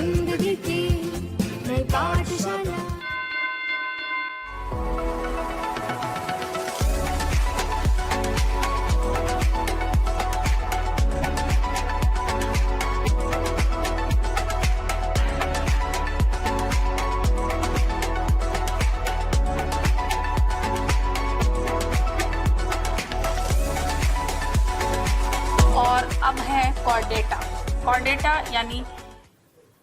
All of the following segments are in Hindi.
जिंदगी की नई पाठशाला। और अब है कॉर्डेटा। कॉर्डेटा यानी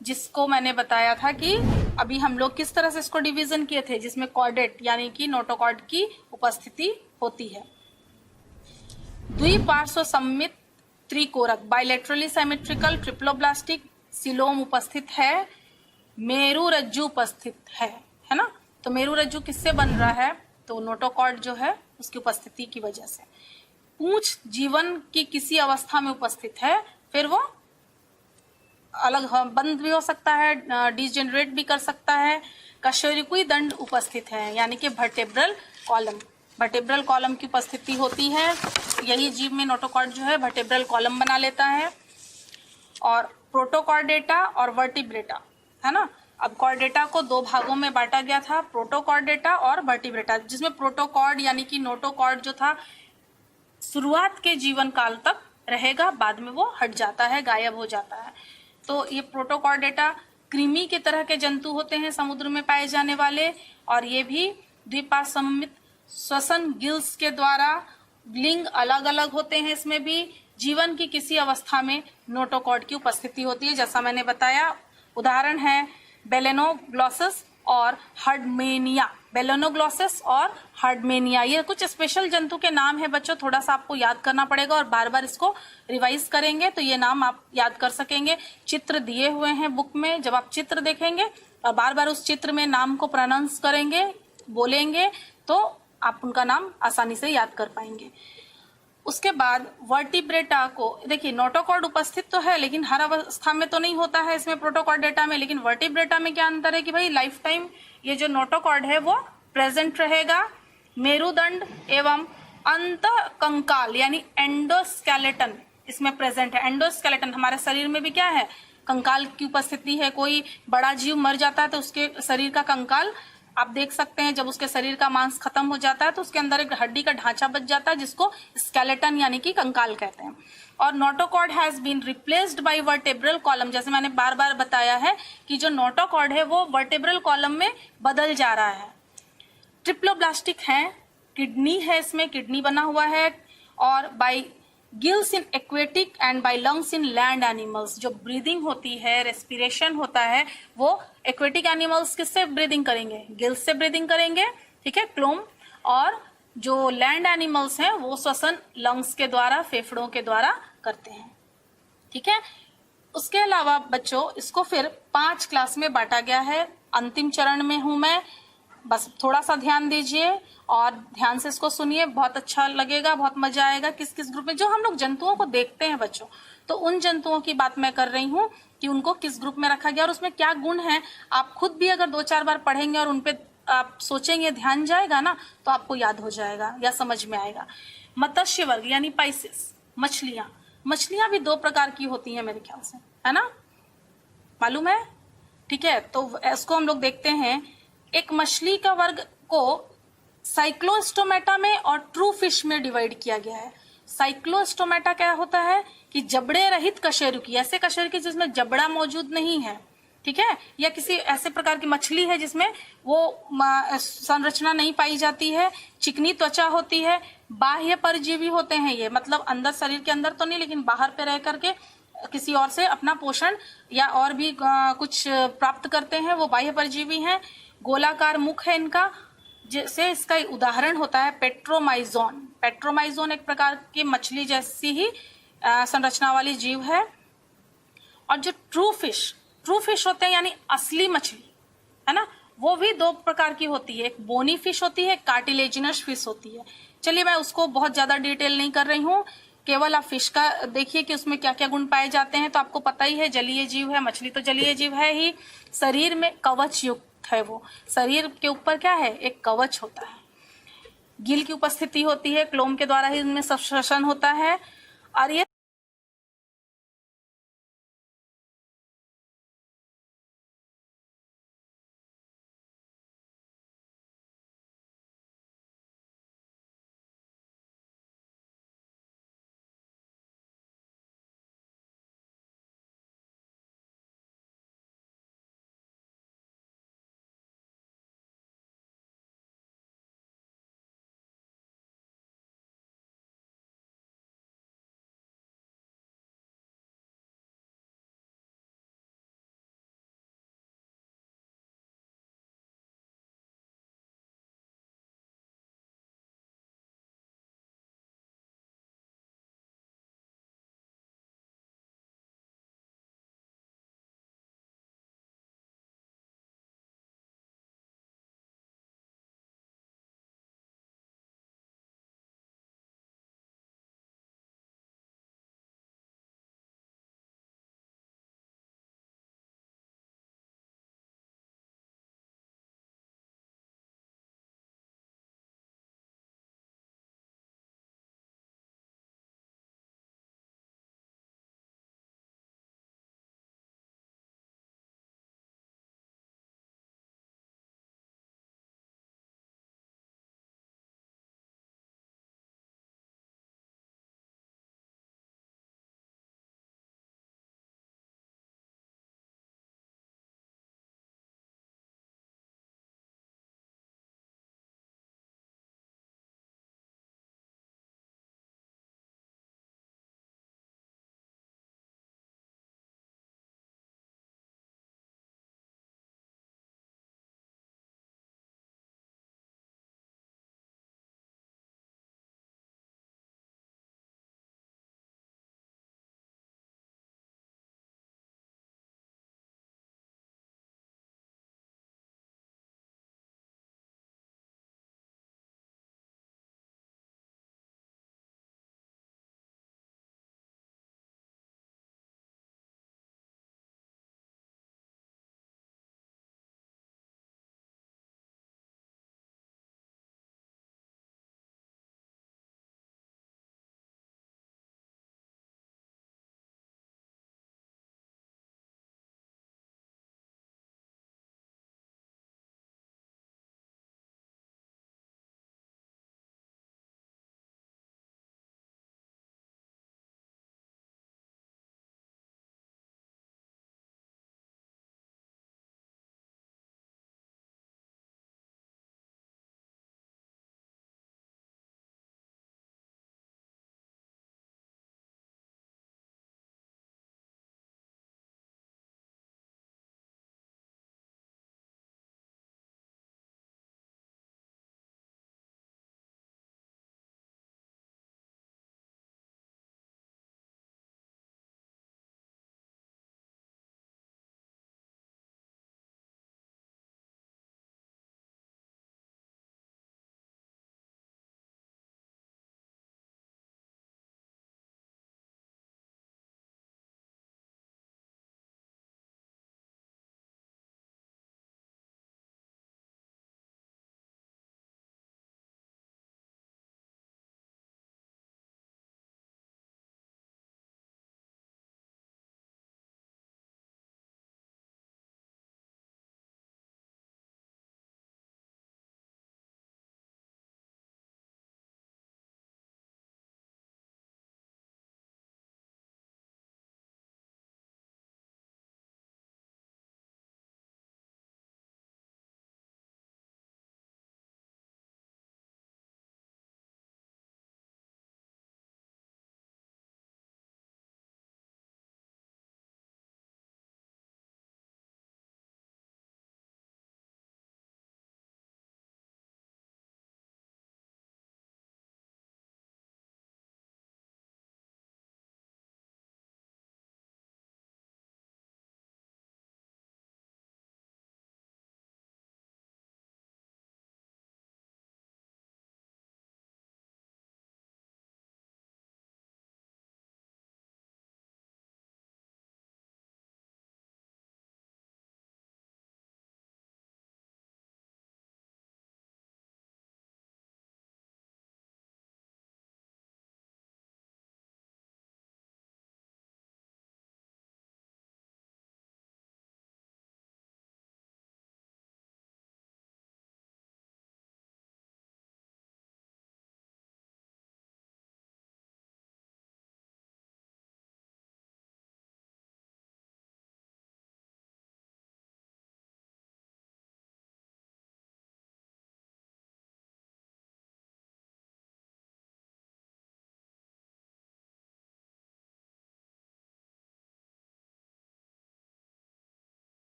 जिसको मैंने बताया था कि अभी हम लोग किस तरह से इसको डिवीजन किए थे, जिसमें कॉर्डेट यानी कि नोटोकॉर्ड की उपस्थिति होती है। द्विपार्श्व सममित त्रिकोरक बाइलेटरली सिमेट्रिकल ट्रिप्लोब्लास्टिक सीलोम उपस्थित है, मेरुरज्जु उपस्थित है ना। तो मेरुरज्जु किससे बन रहा है, तो नोटोकॉर्ड जो है उसकी उपस्थिति की वजह से। पूंछ जीवन की किसी अवस्था में उपस्थित है, फिर वो अलग बंद भी हो सकता है, डिजेनरेट भी कर सकता है। कशेरुकी दंड उपस्थित है यानी कि वर्टेब्रल कॉलम, वर्टेब्रल कॉलम की उपस्थिति होती है। यही जीव में नोटोकॉर्ड जो है वर्टेब्रल कॉलम बना लेता है। और प्रोटोकॉर्डेटा और वर्टिब्रेटा है ना। अब कॉर्डेटा को दो भागों में बांटा गया था, प्रोटोकॉर्डेटा और वर्टिब्रेटा, जिसमें प्रोटोकॉर्ड यानी कि नोटोकॉर्ड जो था शुरुआत के जीवन काल तक रहेगा, बाद में वो हट जाता है, गायब हो जाता है। तो ये प्रोटोकॉर्डेटा कृमि के तरह के जंतु होते हैं समुद्र में पाए जाने वाले, और ये भी द्विपार्श्व सममित श्वसन गिल्स के द्वारा, लिंग अलग अलग होते हैं। इसमें भी जीवन की किसी अवस्था में नोटोकॉर्ड की उपस्थिति होती है, जैसा मैंने बताया। उदाहरण है बेलेनोग्लोसस और हर्डमेनिया। बेलेनोग्लोसस और हर्डमेनिया ये कुछ स्पेशल जंतु के नाम है बच्चों, थोड़ा सा आपको याद करना पड़ेगा और बार बार इसको रिवाइज करेंगे तो ये नाम आप याद कर सकेंगे। चित्र दिए हुए हैं बुक में, जब आप चित्र देखेंगे और बार बार उस चित्र में नाम को प्रोनाउंस करेंगे, बोलेंगे, तो आप उनका नाम आसानी से याद कर पाएंगे। उसके बाद वर्टिब्रेटा को देखिए, नोटोकॉर्ड उपस्थित तो है लेकिन हर अवस्था में तो नहीं होता है इसमें प्रोटोकॉर्डेटा में। लेकिन वर्टिब्रेटा में क्या अंतर है कि भाई लाइफ टाइम ये जो नोटोकॉर्ड है वो प्रेजेंट रहेगा। मेरुदंड एवं अंतःकंकाल यानी एंडोस्केलेटन इसमें प्रेजेंट है। एंडोस्केलेटन हमारे शरीर में भी क्या है, कंकाल की उपस्थिति है। कोई बड़ा जीव मर जाता है तो उसके शरीर का कंकाल आप देख सकते हैं, जब उसके शरीर का मांस खत्म हो जाता है तो उसके अंदर एक हड्डी का ढांचा बच जाता है जिसको स्केलेटन यानी कि कंकाल कहते हैं। और notochord has been replaced by vertebral column, जैसे मैंने बार बार बताया है कि जो नोटोकॉर्ड है वो वर्टेब्रल कॉलम में बदल जा रहा है। ट्रिप्लोब्लास्टिक है, किडनी है, इसमें किडनी बना हुआ है। और by gills in aquatic and by lungs in land animals, जो ब्रीदिंग होती है, रेस्पिरेशन होता है, वो एक्वेटिक एनिमल्स किससे ब्रीदिंग करेंगे, गिल्स से ब्रीदिंग करेंगे, ठीक है, क्लोम। और जो लैंड एनिमल्स हैं वो श्वसन लंग्स के द्वारा, फेफड़ों के द्वारा करते हैं, ठीक है। उसके अलावा बच्चों इसको फिर 5 क्लास में बांटा गया है। अंतिम चरण में हूं मैं, बस थोड़ा सा ध्यान दीजिए और ध्यान से इसको सुनिए, बहुत अच्छा लगेगा, बहुत मजा आएगा। किस किस ग्रुप में, जो हम लोग जंतुओं को देखते हैं बच्चों, तो उन जंतुओं की बात मैं कर रही हूँ कि उनको किस ग्रुप में रखा गया और उसमें क्या गुण है। आप खुद भी अगर 2-4 बार पढ़ेंगे और उनपे आप सोचेंगे, ध्यान जाएगा ना, तो आपको याद हो जाएगा या समझ में आएगा। मत्स्य वर्ग यानी पाइसेस, मछलियां भी 2 प्रकार की होती हैं मेरे ख्याल से, है ना, मालूम है, ठीक है। तो इसको हम लोग देखते हैं। एक मछली का वर्ग को साइक्लोस्टोमेटा में और ट्रू फिश में डिवाइड किया गया है। साइक्लोस्टोमेटा क्या होता है कि जबड़े रहित कशेरुकी, ऐसे कशेरुकी जिसमें जबड़ा मौजूद नहीं है, ठीक है, या किसी ऐसे प्रकार की मछली है जिसमें वो संरचना नहीं पाई जाती है, चिकनी त्वचा होती है, बाह्य परजीवी होते हैं ये, मतलब अंदर शरीर के अंदर तो नहीं लेकिन बाहर पे रह करके किसी और से अपना पोषण या और भी कुछ प्राप्त करते हैं, वो बाह्य परजीवी हैं। गोलाकार मुख है इनका, जैसे इसका उदाहरण होता है पेट्रोमाइजोन। पेट्रोमाइजोन एक प्रकार की मछली जैसी ही संरचना वाली जीव है। और जो ट्रू फिश होते हैं यानी असली मछली, है ना, वो भी 2 प्रकार की होती है, एक बोनी फिश होती है, कार्टिलेजिनस फिश होती है। चलिए मैं उसको बहुत ज्यादा डिटेल नहीं कर रही हूँ, केवल आप फिश का देखिए कि उसमें क्या क्या गुण पाए जाते हैं। तो आपको पता ही है, जलीय जीव है, मछली तो जलीय जीव है ही। शरीर में कवच युक्त है, वो शरीर के ऊपर क्या है, एक कवच होता है। गिल की उपस्थिति होती है, क्लोम के द्वारा ही इनमें श्वसन होता है। और ये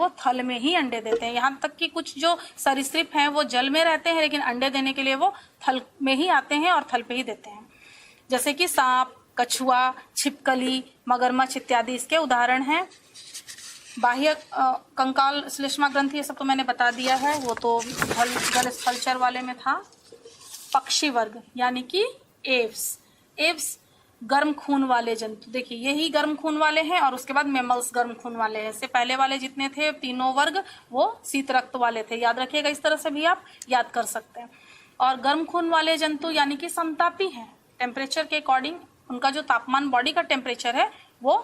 वो थल में ही अंडे देते हैं। यहाँ तक कि कुछ जो सरीसृप हैं वो जल में रहते हैं, लेकिन अंडे देने के लिए वो थल में ही आते हैं और थल पे ही देते हैं। जैसे कि सांप, कछुआ, छिपकली, मगरमच्छ इत्यादि इसके उदाहरण हैं। बाह्य कंकाल, श्लेष्मा ग्रंथि, ये सब तो मैंने बता दिया है, वो तो जल स्थलचर वाले में था। पक्षी वर्ग यानी कि एव्स। एव्स गर्म खून वाले जंतु, देखिए यही गर्म खून वाले हैं, और उसके बाद मैमल्स गर्म खून वाले हैं। इससे पहले वाले जितने थे तीनों वर्ग वो शीत रक्त वाले थे, याद रखिएगा, इस तरह से भी आप याद कर सकते हैं। और गर्म खून वाले जंतु यानी कि समतापी हैं, टेम्परेचर के अकॉर्डिंग उनका जो तापमान बॉडी का टेम्परेचर है वो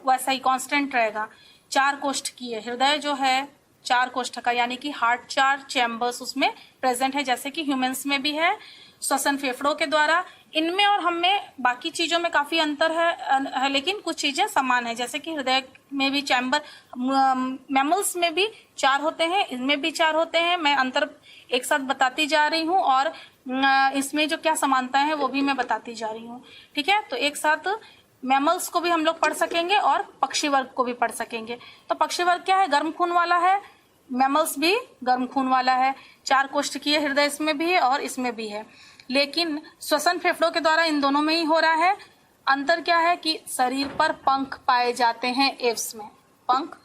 वैसा ही कांस्टेंट रहेगा। 4 कोष्ठकीय, हृदय जो है 4 कोष्ठक यानी कि हार्ट 4 चैम्बर्स उसमें प्रेजेंट है, जैसे कि ह्यूमंस में भी है। श्वसन फेफड़ों के द्वारा, इनमें और हम में बाकी चीजों में काफी अंतर है, लेकिन कुछ चीजें समान है, जैसे कि हृदय में भी चैम्बर, मैमल्स में भी 4 होते हैं, इनमें भी 4 होते हैं। मैं अंतर एक साथ बताती जा रही हूँ और इसमें जो क्या समानता है वो भी मैं बताती जा रही हूँ, ठीक है। तो एक साथ मैमल्स को भी हम लोग पढ़ सकेंगे और पक्षी वर्ग को भी पढ़ सकेंगे। तो पक्षी वर्ग क्या है, गर्म खून वाला है, मैमल्स भी गर्म खून वाला है। 4 कोष्ठकीय हृदय इसमें भी है और इसमें भी है, लेकिन श्वसन फेफड़ों के द्वारा इन दोनों में ही हो रहा है। अंतर क्या है कि शरीर पर पंख पाए जाते हैं एव्स में, पंख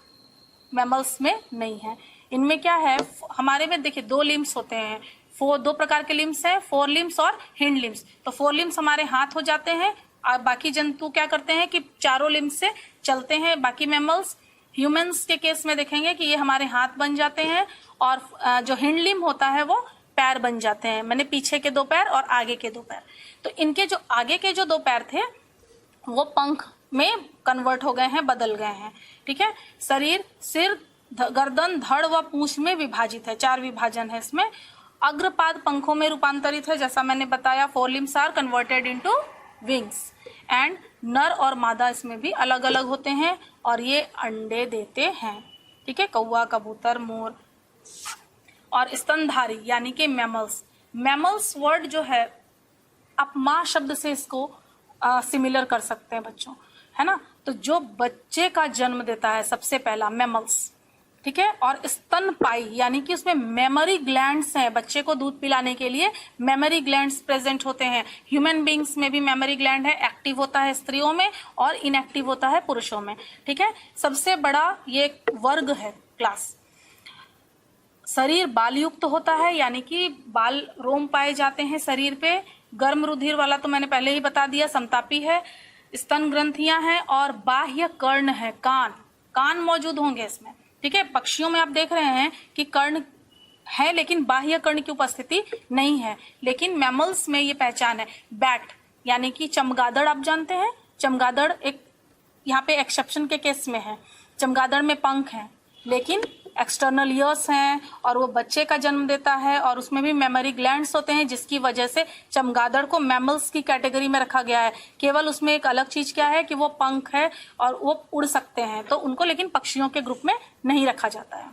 मैमल्स में नहीं है। इनमें क्या है, हमारे में देखिए 2 लिम्स होते हैं, 2 प्रकार के लिम्स हैं, 4 लिम्स और हिंड लिम्स। तो 4 लिम्स हमारे हाथ हो जाते हैं, और बाकी जंतु क्या करते हैं कि चारों लिम्स से चलते हैं। बाकी मैमल्स, ह्यूमंस के केस में देखेंगे कि ये हमारे हाथ बन जाते हैं, और जो हिंड लिम्ब होता है वो पैर बन जाते हैं, मैंने पीछे के 2 पैर और आगे के 2 पैर। तो इनके जो आगे के जो 2 पैर थे वो पंख में कन्वर्ट हो गए हैं, बदल गए हैं, ठीक है। शरीर सिर, गर्दन, धड़ व पूंछ में विभाजित है, 4 विभाजन है इसमें। अग्रपाद पंखों में रूपांतरित है, जैसा मैंने बताया, 4 limbs are converted into wings. And नर और मादा इसमें भी अलग अलग होते हैं और ये अंडे देते हैं, ठीक है, कौवा, कबूतर, मोर। और स्तनधारी यानी कि मैमल्स, मैमल्स वर्ड जो है आप माँ शब्द से इसको सिमिलर कर सकते हैं बच्चों, है ना। तो जो बच्चे का जन्म देता है सबसे पहला मैमल्स, ठीक है। और स्तनपायी यानी कि उसमें मेमोरी ग्लैंड्स हैं, बच्चे को दूध पिलाने के लिए मेमोरी ग्लैंड्स प्रेजेंट होते हैं। ह्यूमन बींग्स में भी मेमोरी ग्लैंड है, एक्टिव होता है स्त्रियों में और इनएक्टिव होता है पुरुषों में, ठीक है। सबसे बड़ा ये वर्ग है, क्लास। शरीर बाल युक्त होता है, यानी कि बाल रोम पाए जाते हैं शरीर पे। गर्म रुधिर वाला तो मैंने पहले ही बता दिया, समतापी है। स्तन ग्रंथियां हैं और बाह्य कर्ण है, कान मौजूद होंगे इसमें, ठीक है। पक्षियों में आप देख रहे हैं कि कर्ण है लेकिन बाह्य कर्ण की उपस्थिति नहीं है, लेकिन मैमल्स में ये पहचान है। बैट यानी कि चमगादड़, आप जानते हैं चमगादड़ एक यहाँ पे एक्सेप्शन के केस में है, चमगादड़ में पंख हैं लेकिन एक्सटर्नल ईयर्स हैं और वो बच्चे का जन्म देता है और उसमें भी मेमोरी ग्लैंड्स होते हैं, जिसकी वजह से चमगादड़ को मैमल्स की कैटेगरी में रखा गया है। केवल उसमें एक अलग चीज क्या है कि वो पंख है और वो उड़ सकते हैं, तो उनको लेकिन पक्षियों के ग्रुप में नहीं रखा जाता है।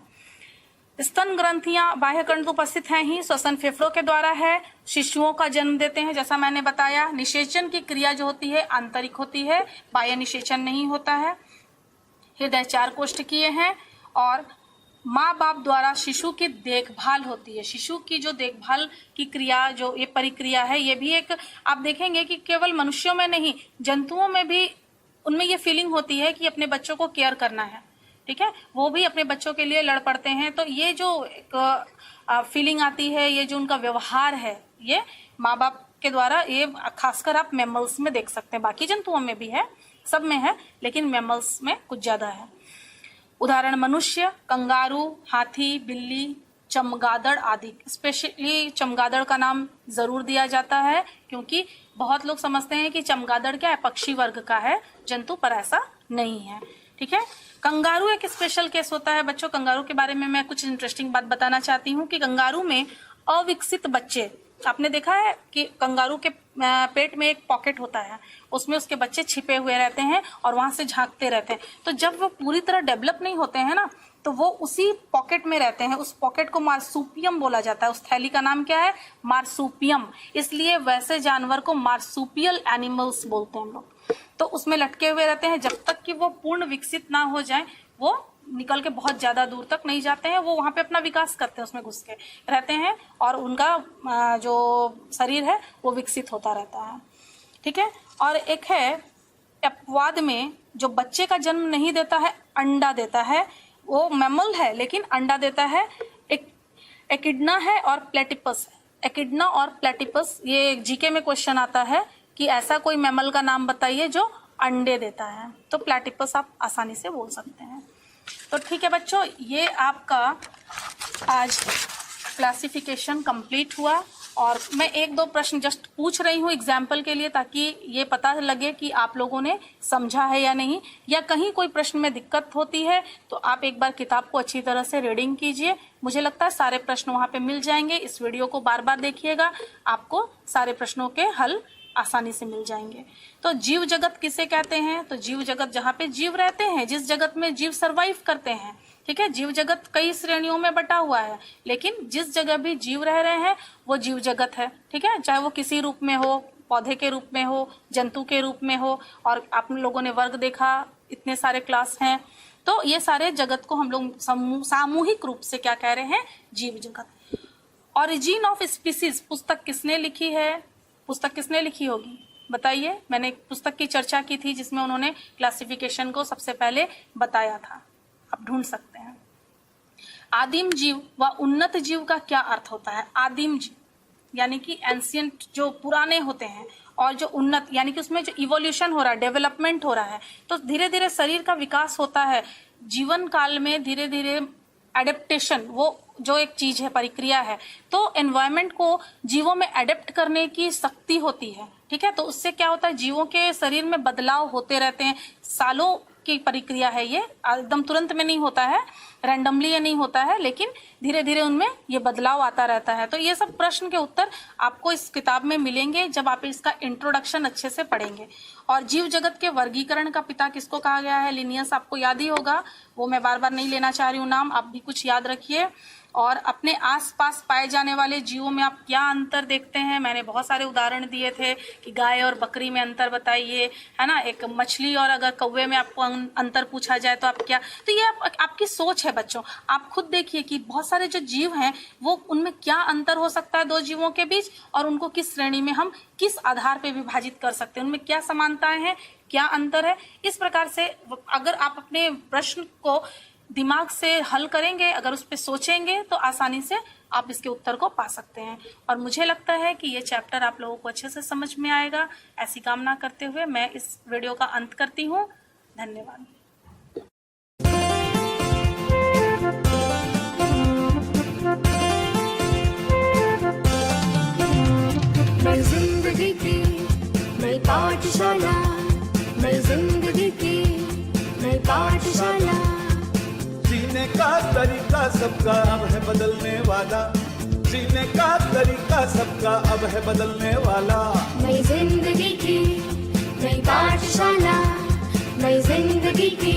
स्तन ग्रंथियां, बाह्य कर्ण तो उपस्थित हैं ही, श्वसन फेफड़ों के द्वारा है, शिशुओं का जन्म देते हैं, जैसा मैंने बताया। निषेचन की क्रिया जो होती है आंतरिक होती है, बाह्य निषेचन नहीं होता है। हृदय 4 कोष्ठकीय हैं और माँ बाप द्वारा शिशु की देखभाल होती है। शिशु की जो देखभाल की क्रिया, जो ये परिक्रिया है, ये भी एक आप देखेंगे कि केवल मनुष्यों में नहीं, जंतुओं में भी उनमें ये फीलिंग होती है कि अपने बच्चों को केयर करना है, ठीक है। वो भी अपने बच्चों के लिए लड़ पड़ते हैं। तो ये जो एक फीलिंग आती है, ये जो उनका व्यवहार है, ये माँ बाप के द्वारा, ये खासकर आप मैमल्स में देख सकते हैं। बाकी जंतुओं में भी है, सब में है, लेकिन मैमल्स में कुछ ज्यादा है। उदाहरण मनुष्य, कंगारू, हाथी, बिल्ली, चमगादड़ आदि। स्पेशली चमगादड़ का नाम जरूर दिया जाता है क्योंकि बहुत लोग समझते हैं कि चमगादड़ क्या है, पक्षी वर्ग का है जंतु, पर ऐसा नहीं है, ठीक है। कंगारू एक स्पेशल केस होता है बच्चों। कंगारू के बारे में मैं कुछ इंटरेस्टिंग बात बताना चाहती हूँ कि कंगारू में अविकसित बच्चे, आपने देखा है कि कंगारू के पेट में एक पॉकेट होता है, उसमें उसके बच्चे छिपे हुए रहते हैं और वहां से झांकते रहते हैं। तो जब वो पूरी तरह डेवलप नहीं होते हैं ना, तो वो उसी पॉकेट में रहते हैं। उस पॉकेट को मार्सूपियम बोला जाता है। उस थैली का नाम क्या है, मार्सूपियम। इसलिए वैसे जानवर को मार्सूपियल एनिमल्स बोलते हैं हम लोग। तो उसमें लटके हुए रहते हैं जब तक कि वो पूर्ण विकसित ना हो जाए, वो निकल के बहुत ज़्यादा दूर तक नहीं जाते हैं, वो वहाँ पे अपना विकास करते हैं, उसमें घुस के रहते हैं और उनका जो शरीर है वो विकसित होता रहता है। ठीक है। और एक है अपवाद में जो बच्चे का जन्म नहीं देता है, अंडा देता है, वो मैमल है लेकिन अंडा देता है, एकिडना है और प्लेटिपस है। एकिडना और प्लेटिपस, ये जीके में क्वेश्चन आता है कि ऐसा कोई मैमल का नाम बताइए जो अंडे देता है, तो प्लेटिपस आप आसानी से बोल सकते हैं। तो ठीक है बच्चों, ये आपका आज क्लासिफिकेशन कंप्लीट हुआ और मैं एक दो प्रश्न जस्ट पूछ रही हूँ एग्जाम्पल के लिए, ताकि ये पता लगे कि आप लोगों ने समझा है या नहीं, या कहीं कोई प्रश्न में दिक्कत होती है तो आप एक बार किताब को अच्छी तरह से रीडिंग कीजिए। मुझे लगता है सारे प्रश्न वहाँ पे मिल जाएंगे। इस वीडियो को बार बार देखिएगा, आपको सारे प्रश्नों के हल आसानी से मिल जाएंगे। तो जीव जगत किसे कहते हैं? तो जीव जगत जहाँ पे जीव रहते हैं, जिस जगत में जीव सरवाइव करते हैं। ठीक है। जीव जगत कई श्रेणियों में बटा हुआ है, लेकिन जिस जगह भी जीव रह रहे हैं वो जीव जगत है। ठीक है। चाहे वो किसी रूप में हो, पौधे के रूप में हो, जंतु के रूप में हो, और आप लोगों ने वर्ग देखा, इतने सारे क्लास हैं, तो ये सारे जगत को हम लोग सामूहिक रूप से क्या कह रहे हैं? जीव जगत। ऑरिजिन ऑफ स्पीसीज पुस्तक किसने लिखी है? पुस्तक किसने लिखी होगी बताइए। मैंने एक पुस्तक की चर्चा की थी जिसमें उन्होंने क्लासिफिकेशन को सबसे पहले बताया था, आप ढूंढ सकते हैं। आदिम जीव व उन्नत जीव का क्या अर्थ होता है? आदिम जीव यानी कि एंशियंट, जो पुराने होते हैं, और जो उन्नत यानी कि उसमें जो इवोल्यूशन हो रहा है, डेवलपमेंट हो रहा है, तो धीरे धीरे शरीर का विकास होता है। जीवन काल में धीरे धीरे एडेप्टेशन, वो जो एक चीज है, प्रक्रिया है, तो एनवायरनमेंट को जीवों में एडेप्ट करने की शक्ति होती है। ठीक है। तो उससे क्या होता है? जीवों के शरीर में बदलाव होते रहते हैं। सालों की प्रक्रिया है ये, एकदम तुरंत में नहीं होता है, रैंडमली ये नहीं होता है, लेकिन धीरे धीरे उनमें ये बदलाव आता रहता है। तो ये सब प्रश्न के उत्तर आपको इस किताब में मिलेंगे जब आप इसका इंट्रोडक्शन अच्छे से पढ़ेंगे। और जीव जगत के वर्गीकरण का पिता किसको कहा गया है? लिनियस, आपको याद ही होगा, वो मैं बार बार नहीं लेना चाह रही हूँ नाम, आप भी कुछ याद रखिए। और अपने आसपास पाए जाने वाले जीवों में आप क्या अंतर देखते हैं? मैंने बहुत सारे उदाहरण दिए थे कि गाय और बकरी में अंतर बताइए, है ना। एक मछली और अगर कौवे में आपको अंतर पूछा जाए तो आप क्या, तो ये आपकी सोच है बच्चों। आप खुद देखिए कि बहुत सारे जो जीव हैं वो, उनमें क्या अंतर हो सकता है दो जीवों के बीच, और उनको किस श्रेणी में हम किस आधार पर विभाजित कर सकते हैं, उनमें क्या समानताएं हैं, क्या अंतर है। इस प्रकार से अगर आप अपने प्रश्न को दिमाग से हल करेंगे, अगर उस पर सोचेंगे, तो आसानी से आप इसके उत्तर को पा सकते हैं। और मुझे लगता है कि ये चैप्टर आप लोगों को अच्छे से समझ में आएगा। ऐसी कामना करते हुए मैं इस वीडियो का अंत करती हूँ। धन्यवाद। नई जिंदगी की नई पाठशाला, नई जिंदगी की नई पाठशाला। जीने का तरीका सबका अब है बदलने वाला, जीने का तरीका सबका अब है बदलने वाला। नई जिंदगी की नई पाठशाला, नई जिंदगी की